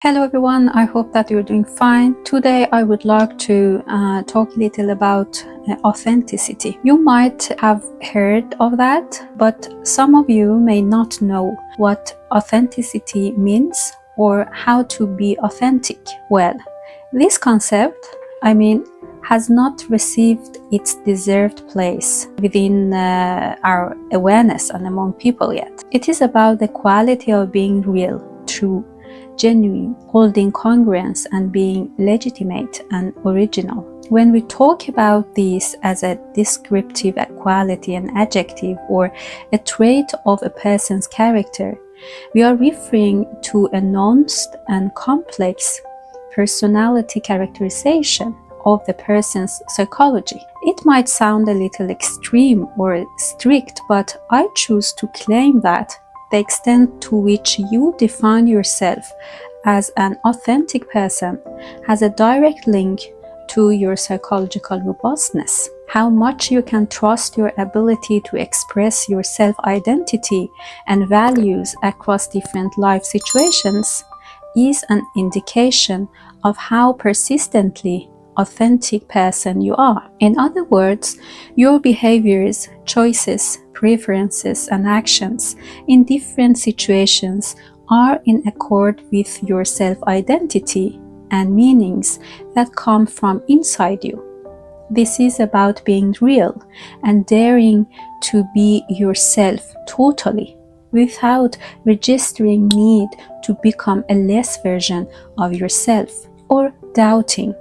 Hello everyone, I hope that you're doing fine. Today I would like to talk a little about authenticity. You might have heard of that, but some of you may not know what authenticity means or how to be authentic. Well, this concept, has not received its deserved place within our awareness and among people yet. It is about the quality of being real, true, genuine, holding congruence, and being legitimate and original. When we talk about this as a descriptive quality, an adjective, or a trait of a person's character, we are referring to a nuanced and complex personality characterization of the person's psychology. It might sound a little extreme or strict, but I choose to claim that the extent to which you define yourself as an authentic person has a direct link to your psychological robustness. How much you can trust your ability to express your self-identity and values across different life situations is an indication of how persistently authentic person you are. In other words, your behaviors, choices, preferences, and actions in different situations are in accord with your self-identity and meanings that come from inside you. This is about being real and daring to be yourself totally, without registering need to become a less version of yourself or doubting,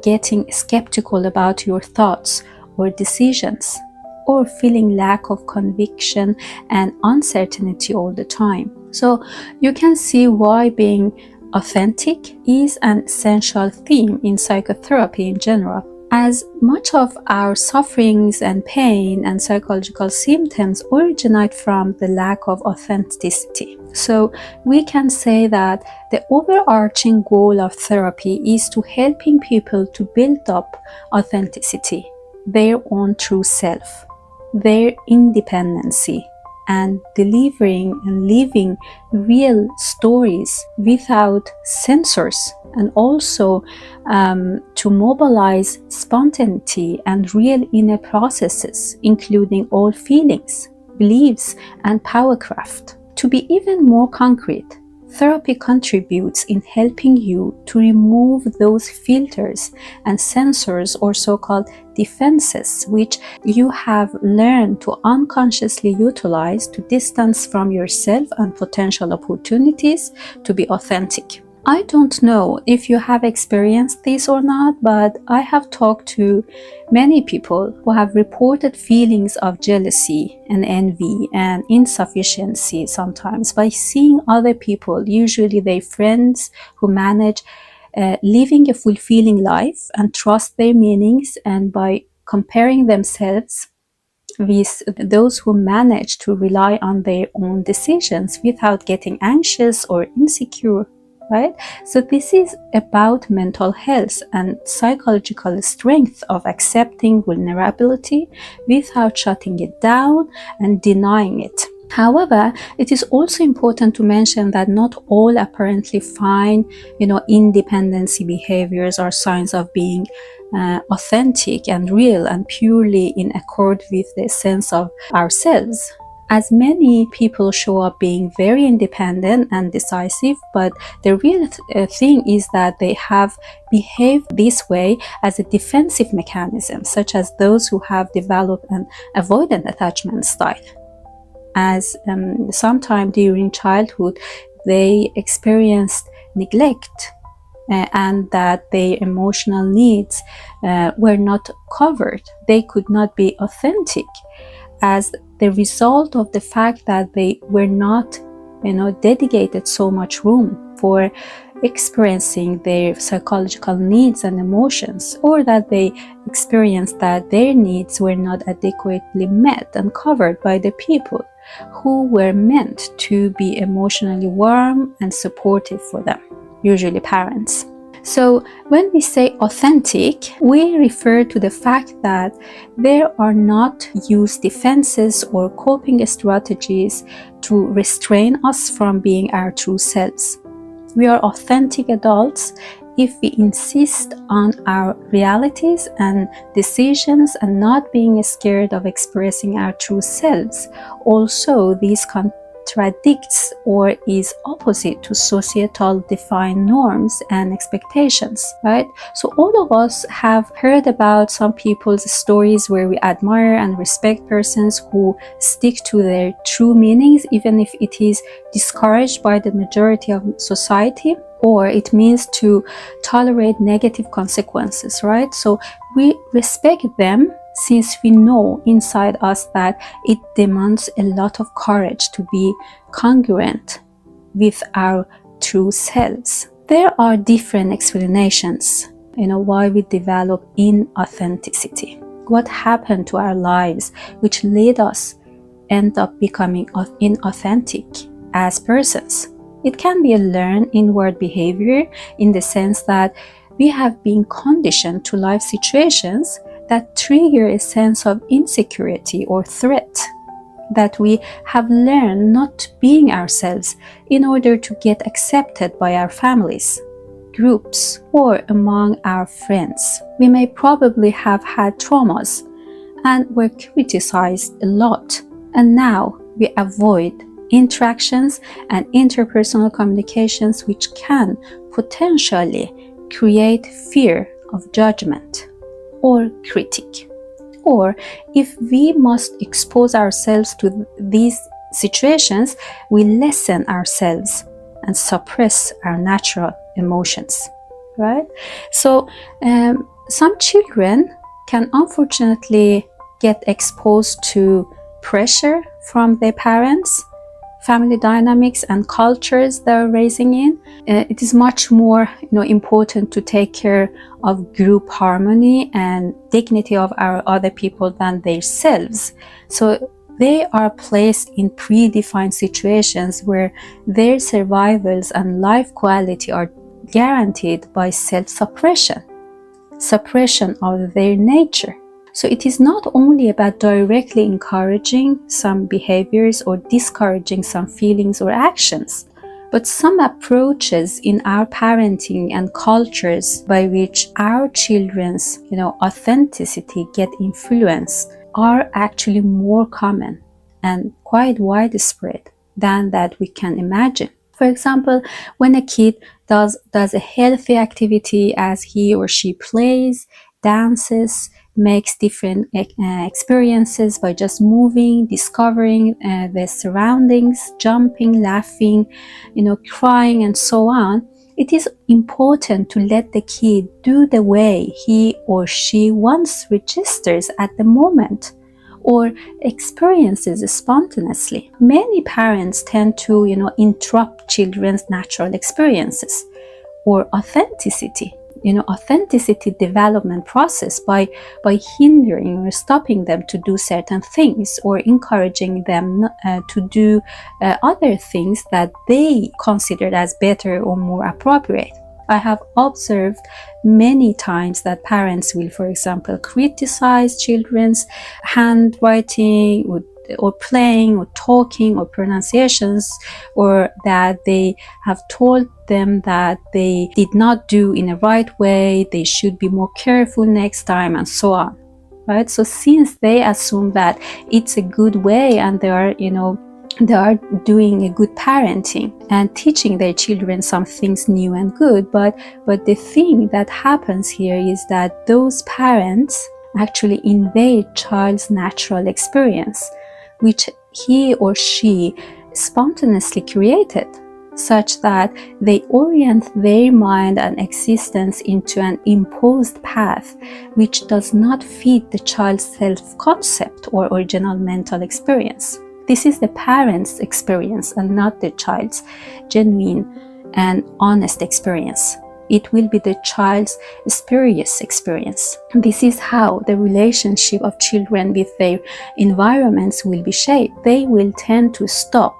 getting skeptical about your thoughts or decisions, or feeling lack of conviction and uncertainty all the time. So you can see why being authentic is an essential theme in psychotherapy in general. As much of our sufferings and pain and psychological symptoms originate from the lack of authenticity. So we can say that the overarching goal of therapy is to helping people to build up authenticity, their own true self, their independency, and delivering and living real stories without censors, and also to mobilize spontaneity and real inner processes, including all feelings, beliefs, and powercraft. To be even more concrete, therapy contributes in helping you to remove those filters and censors or so-called defenses which you have learned to unconsciously utilize to distance from yourself and potential opportunities to be authentic. I don't know if you have experienced this or not, but I have talked to many people who have reported feelings of jealousy and envy and insufficiency sometimes by seeing other people, usually their friends, who manage living a fulfilling life and trust their meanings, and by comparing themselves with those who manage to rely on their own decisions without getting anxious or insecure. Right? So this is about mental health and psychological strength of accepting vulnerability without shutting it down and denying it. However, it is also important to mention that not all apparently fine, independency behaviors are signs of being authentic and real and purely in accord with the sense of ourselves. As many people show up being very independent and decisive, but the real thing is that they have behaved this way as a defensive mechanism, such as those who have developed an avoidant attachment style. As sometime during childhood, they experienced neglect and that their emotional needs were not covered. They could not be authentic as the result of the fact that they were not, dedicated so much room for experiencing their psychological needs and emotions, or that they experienced that their needs were not adequately met and covered by the people who were meant to be emotionally warm and supportive for them, usually parents. So when we say authentic, we refer to the fact that there are not used defenses or coping strategies to restrain us from being our true selves. We are authentic adults if we insist on our realities and decisions and not being scared of expressing our true selves. Also, this contradicts or is opposite to societal defined norms and expectations, right? So all of us have heard about some people's stories where we admire and respect persons who stick to their true meanings, even if it is discouraged by the majority of society, or it means to tolerate negative consequences, right? So we respect them since we know inside us that it demands a lot of courage to be congruent with our true selves. There are different explanations, why we develop inauthenticity. What happened to our lives which led us end up becoming inauthentic as persons? It can be a learned inward behavior in the sense that we have been conditioned to life situations that trigger a sense of insecurity or threat, that we have learned not being ourselves in order to get accepted by our families, groups, or among our friends. We may probably have had traumas and were criticized a lot, and now we avoid interactions and interpersonal communications which can potentially create fear of judgment or critique. Or if we must expose ourselves to these situations, we lessen ourselves and suppress our natural emotions, right? So some children can unfortunately get exposed to pressure from their parents, family dynamics and cultures they're raising in. It is much more important to take care of group harmony and dignity of our other people than themselves. So they are placed in predefined situations where their survivals and life quality are guaranteed by self-suppression, suppression of their nature. So it is not only about directly encouraging some behaviors or discouraging some feelings or actions, but some approaches in our parenting and cultures by which our children's authenticity get influenced are actually more common and quite widespread than that we can imagine. For example, when a kid does a healthy activity as he or she plays, dances, makes different experiences by just moving, discovering the surroundings, jumping, laughing, crying, and so on, it is important to let the kid do the way he or she once registers at the moment or experiences spontaneously. Many parents tend to interrupt children's natural experiences or authenticity development process by hindering or stopping them to do certain things or encouraging them to do other things that they considered as better or more appropriate. I have observed many times that parents will, for example, criticize children's handwriting or playing or talking or pronunciations, or that they have told them that they did not do in a right way, they should be more careful next time, and so on, right? So since they assume that it's a good way and they are doing a good parenting and teaching their children some things new and good, but the thing that happens here is that those parents actually invade child's natural experience, which he or she spontaneously created, such that they orient their mind and existence into an imposed path which does not fit the child's self-concept or original mental experience. This is the parent's experience and not the child's genuine and honest experience. It will be the child's spurious experience. This is how the relationship of children with their environments will be shaped. They will tend to stop,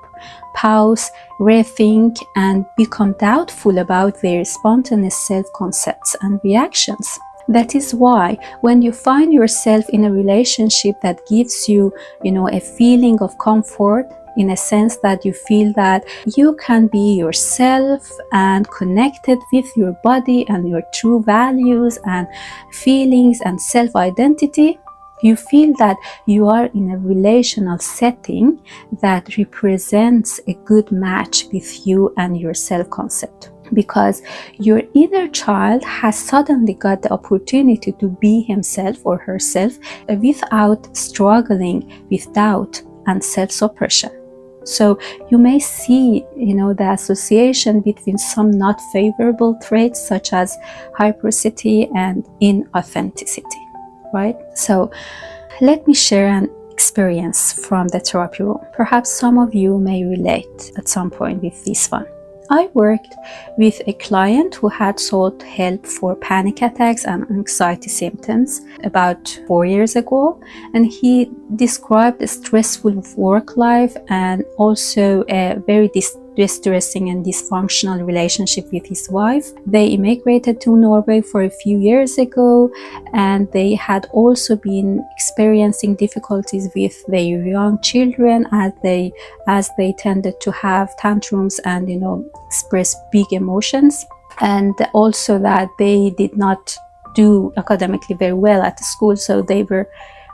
pause, rethink, and become doubtful about their spontaneous self-concepts and reactions. That is why when you find yourself in a relationship that gives you, a feeling of comfort, in a sense that you feel that you can be yourself and connected with your body and your true values and feelings and self-identity, you feel that you are in a relational setting that represents a good match with you and your self-concept. Because your inner child has suddenly got the opportunity to be himself or herself without struggling with doubt and self-suppression. So you may see, the association between some not favorable traits such as hyperacity and inauthenticity, right? So let me share an experience from the therapy room. Perhaps some of you may relate at some point with this one. I worked with a client who had sought help for panic attacks and anxiety symptoms about 4 years ago, and he described a stressful work life and also a very distressing and dysfunctional relationship with his wife. They immigrated to Norway for a few years ago, and they had also been experiencing difficulties with their young children as they tended to have tantrums and express big emotions, and also that they did not do academically very well at the school, so they were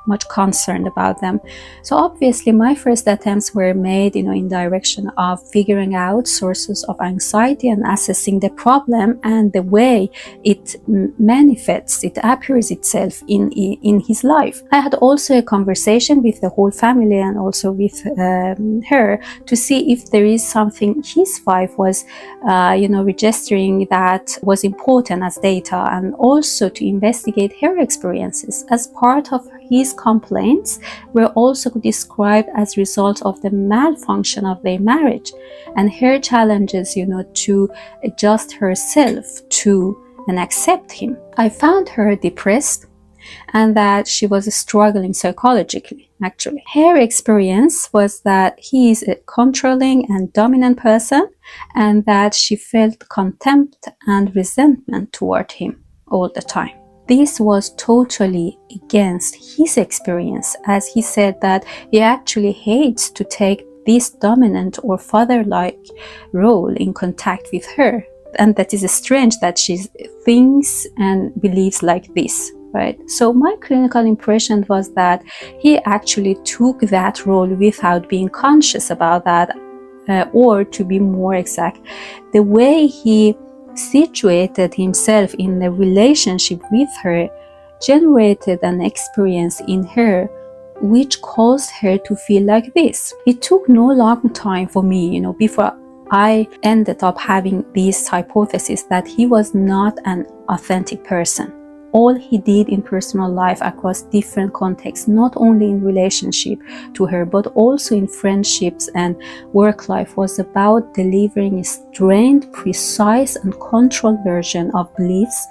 much concerned about them. So obviously my first attempts were made in direction of figuring out sources of anxiety and assessing the problem and the way it manifests, it appears itself in his life. I had also a conversation with the whole family and also with her to see if there is something his wife was registering that was important as data, and also to investigate her experiences. As part of his complaints were also described as result of the malfunction of their marriage and her challenges, to adjust herself to and accept him. I found her depressed and that she was struggling psychologically, actually. Her experience was that he is a controlling and dominant person, and that she felt contempt and resentment toward him all the time. This was totally against his experience, as he said that he actually hates to take this dominant or father-like role in contact with her. And that is strange that she thinks and believes like this, right? So my clinical impression was that he actually took that role without being conscious about that, or to be more exact, the way he situated himself in the relationship with her generated an experience in her which caused her to feel like this. It took no long time for me, before I ended up having this hypothesis that he was not an authentic person. All he did in personal life across different contexts, not only in relationship to her, but also in friendships and work life, was about delivering a strained, precise, and controlled version of beliefs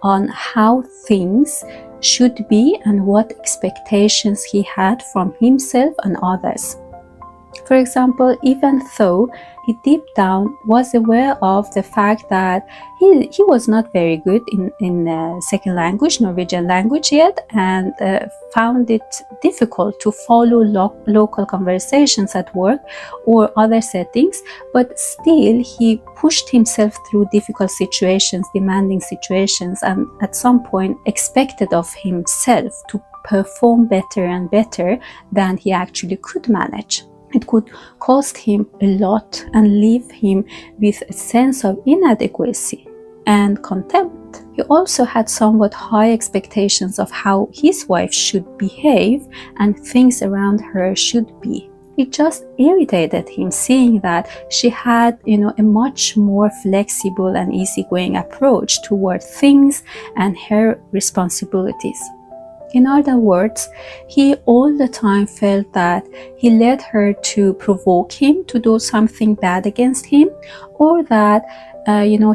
on how things should be and what expectations he had from himself and others. For example, even though he deep down was aware of the fact that he was not very good in second language, Norwegian language yet, and found it difficult to follow local conversations at work or other settings, but still he pushed himself through difficult situations, demanding situations, and at some point expected of himself to perform better and better than he actually could manage. It could cost him a lot and leave him with a sense of inadequacy and contempt. He also had somewhat high expectations of how his wife should behave and things around her should be. It just irritated him seeing that she had, a much more flexible and easygoing approach toward things and her responsibilities. In other words, he all the time felt that he led her to provoke him to do something bad against him, or that,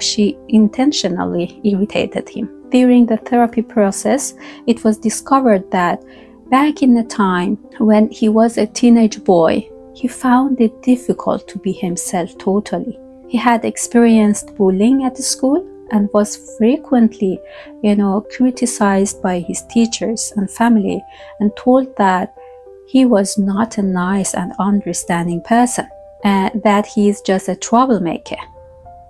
she intentionally irritated him. During the therapy process, it was discovered that back in the time when he was a teenage boy, he found it difficult to be himself totally. He had experienced bullying at school, and was frequently, criticized by his teachers and family, and told that he was not a nice and understanding person, that he is just a troublemaker,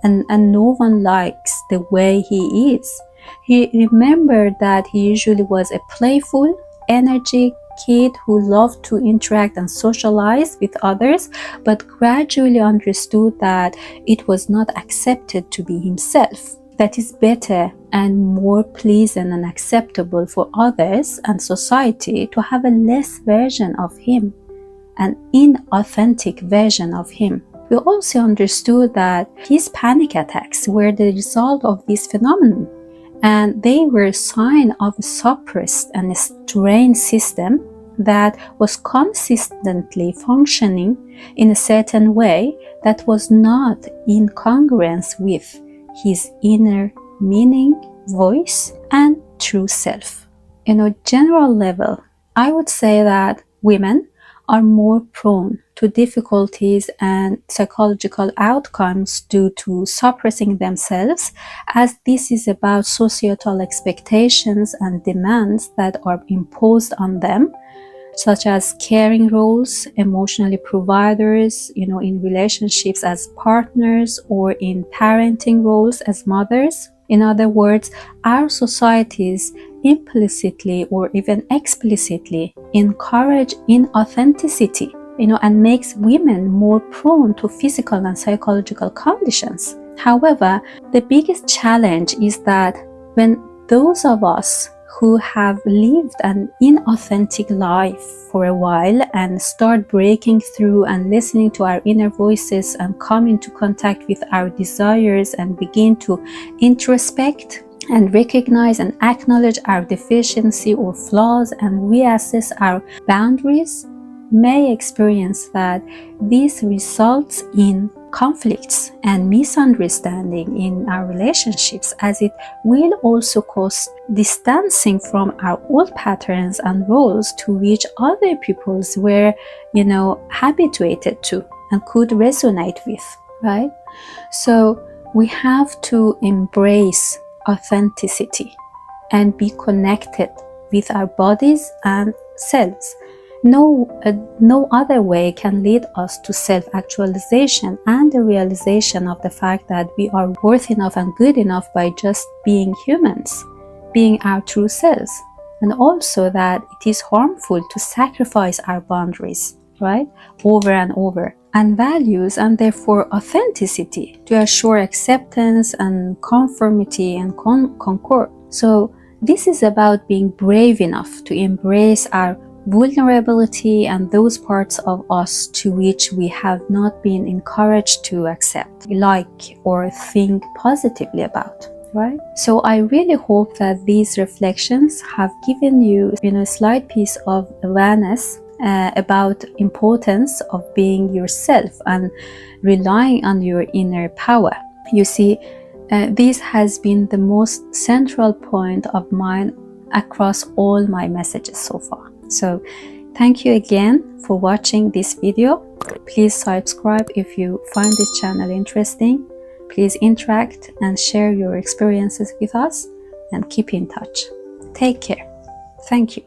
and no one likes the way he is. He remembered that he usually was a playful, energetic kid who loved to interact and socialize with others, but gradually understood that it was not accepted to be himself. That is better and more pleasant and acceptable for others and society to have a less version of him, an inauthentic version of him. We also understood that his panic attacks were the result of this phenomenon, and they were a sign of a suppressed and strained system that was consistently functioning in a certain way that was not in congruence with his inner meaning, voice, and true self. In a general level, I would say that women are more prone to difficulties and psychological outcomes due to suppressing themselves, as this is about societal expectations and demands that are imposed on them, such as caring roles, emotionally providers, in relationships as partners, or in parenting roles as mothers. In other words, our societies implicitly or even explicitly encourage inauthenticity, and makes women more prone to physical and psychological conditions. However, the biggest challenge is that when those of us who have lived an inauthentic life for a while and start breaking through and listening to our inner voices and come into contact with our desires and begin to introspect and recognize and acknowledge our deficiency or flaws and reassess our boundaries, may experience that this results in conflicts and misunderstanding in our relationships, as it will also cause distancing from our old patterns and roles to which other peoples were, habituated to and could resonate with, right? So we have to embrace authenticity and be connected with our bodies and selves. No other way can lead us to self-actualization and the realization of the fact that we are worth enough and good enough by just being humans, being our true selves, and also that it is harmful to sacrifice our boundaries, right, over and over, and values, and therefore authenticity, to assure acceptance and conformity and concord. So this is about being brave enough to embrace our vulnerability and those parts of us to which we have not been encouraged to accept, like, or think positively about, right? So I really hope that these reflections have given you, a slight piece of awareness about importance of being yourself and relying on your inner power. You see, this has been the most central point of mine across all my messages so far. So thank you again for watching this video. Please subscribe if you find this channel interesting. Please interact and share your experiences with us, and keep in touch. Take care. Thank you.